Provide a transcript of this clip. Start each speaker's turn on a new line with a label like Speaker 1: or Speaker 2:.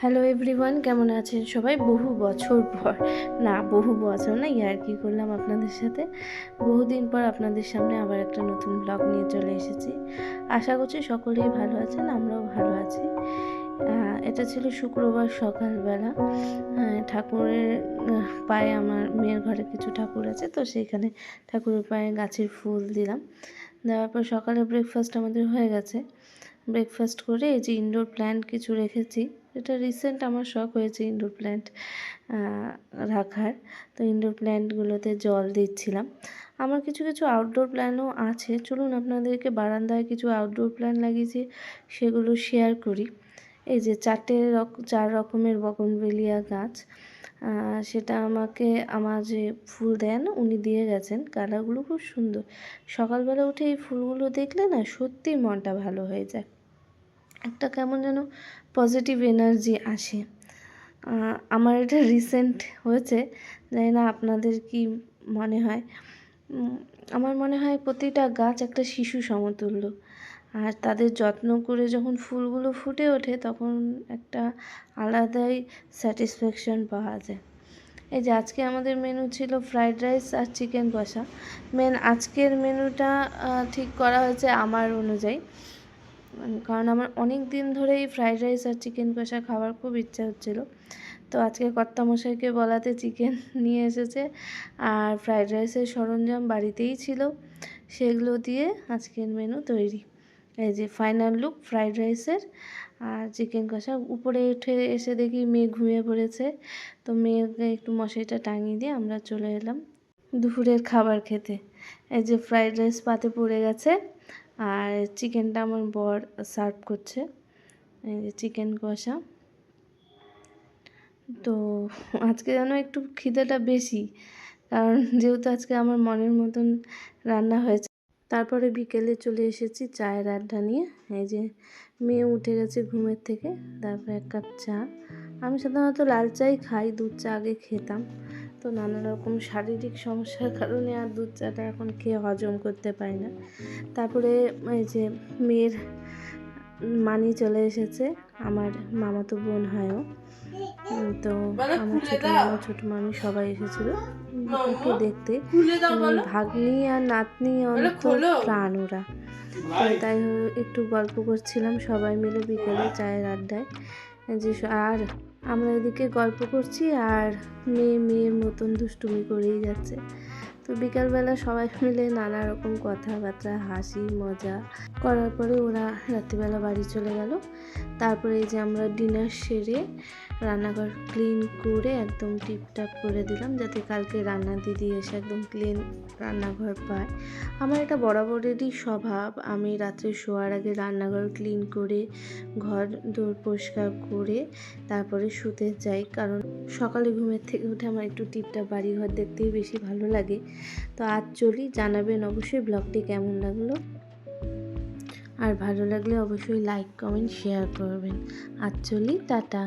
Speaker 1: Hello everyone, কেমন আছেন সবাই? বহু বছর পর, না বহু বছর না, ইয়ার্কি করলাম আপনাদের সাথে। বহুদিন পর আপনাদের সামনে আবার একটা নতুন ব্লগ নিয়ে চলে এসেছি। আশা করছি সকলেই ভালো আছেন, আমরাও ভালো আছি। এটা ছিল শুক্রবার সকালবেলা। ঠাকুরের পায়ে, আমার মেয়ের ঘরে কিছু ঠাকুর আছে, তো সেইখানে ঠাকুরের পায়ে গাছের ফুল দিলাম। দেওয়ার পর সকালে ব্রেকফাস্ট আমাদের হয়ে গেছে। ব্রেকফাস্ট করে এই যে ইনডোর প্ল্যান্ট কিছু রেখেছি। এটা রিসেন্ট আমার শখ হয়েছে ইনডোর প্ল্যান্ট রাখার, তো ইনডোর প্ল্যান্টগুলোতে জল দিচ্ছিলাম। আমার কিছু কিছু আউটডোর প্ল্যানও আছে, চলুন আপনাদেরকে বারান্দায় কিছু আউটডোর প্ল্যান লাগিয়েছি সেগুলো শেয়ার করি। এই যে চার রকমের বগনভেলিয়া গাছ, সেটা আমাকে আমার যে ফুল দেন উনি দিয়ে গেছেন। কালারগুলো খুব সুন্দর। সকালবেলা উঠে এই ফুলগুলো দেখলে না সত্যিই মনটা ভালো হয়ে যায়, একটা কেমন যেন পজিটিভ এনার্জি আসে। আমার এটা রিসেন্ট হয়েছে, জানি না আপনাদের কি মনে হয়। আমার মনে হয় প্রতিটা গাছ একটা শিশু সমতুল্য, আর তাদের যত্ন করে যখন ফুলগুলো ফুটে ওঠে তখন একটা আলাদাই স্যাটিসফ্যাকশন পাওয়া যায়। এই যে আজকে আমাদের মেনু ছিল ফ্রাইড রাইস আর চিকেন কষা। আজকের মেনুটা ঠিক করা হয়েছে আমার অনুযায়ী, কারণ আমার অনেক দিন ধরেই ফ্রাইড রাইস আর চিকেন কষা খাওয়ার খুব ইচ্ছা হচ্ছিল। তো আজকে কর্তামশাইকে বলাতে চিকেন নিয়ে এসেছে, আর ফ্রাইড রাইসের সরঞ্জাম বাড়িতেই ছিল, সেগুলো দিয়ে আজকের মেনু তৈরি। এই যে ফাইনাল লুক ফ্রাইড রাইসের আর চিকেন কষা। উপরে উঠে এসে দেখি মেয়ে ঘুমিয়ে পড়েছে, তো মেয়েকে একটু মশারিটা টাঙিয়ে দিয়ে আমরা চলে এলাম দুপুরের খাবার খেতে। এই যে ফ্রাইড রাইস পাতে পড়ে গেছে, আর চিকেনটা আমার বর সার্ভ করছে। এই যে চিকেন কষা। তো আজকে যেন একটু খিদেটা বেশি, কারণ যেহেতু আজকে আমার মনের মতন রান্না হয়েছে। তারপরে বিকেলে চলে এসেছি চায়ের আড্ডা নিয়ে। এই যে মেয়ে উঠে গেছে ঘুমের থেকে, তারপর এক কাপ চা। আমি সাধারণত লাল চাই খাই, দুধ চা আগে খেতাম, তো নানা রকম শারীরিক সমস্যার কারণে আর দুধ চাটা এখন খেয়ে হজম করতে পারি না। তারপরে এই যে মেয়ের মানি চলে এসেছে, আমার মামাতো বোন হয়ও। তো আমার ছোটো মামা ছোটো মামি সবাই এসেছিল ওকে দেখতে। ভাগ্নি আর নাতনি অন্তর প্রাণ ওরা। তো তাই একটু গল্প করছিলাম সবাই মিলে বিকেলে চায়ের আড্ডায়। যে আর আমরা এদিকে গল্প করছি, আর মেয়ের মতন দুষ্টুমি করেই যাচ্ছে। তো বিকালবেলা সবাই মিলে নানা রকম কথাবার্তা, হাসি মজা করার পরে ওরা রাত্রিবেলা বাড়ি চলে গেল। তারপরে এই যে আমরা ডিনার সেরে রান্নাঘর ক্লিন করে একদম টিপটাপ করে দিলাম, যাতে কালকে রান্না দিদি এসে একদম ক্লিন রান্নাঘর পায়। আমার এটা বরাবরেরই স্বভাব, আমি রাত্রে শোয়ার আগে রান্নাঘর ক্লিন করে ঘর দোর পরিষ্কার করে তারপরে শুতে যাই, কারণ সকালে ঘুমের থেকে উঠে আমার একটু টিপটাপ বাড়িঘর দেখতেই বেশি ভালো লাগে। তো আজ চলি, জানাবেন অবশ্যই ব্লগটি কেমন লাগলো, আর ভালো লাগলে অবশ্যই লাইক কমেন্ট শেয়ার করবেন। আজ চলি, টাটা।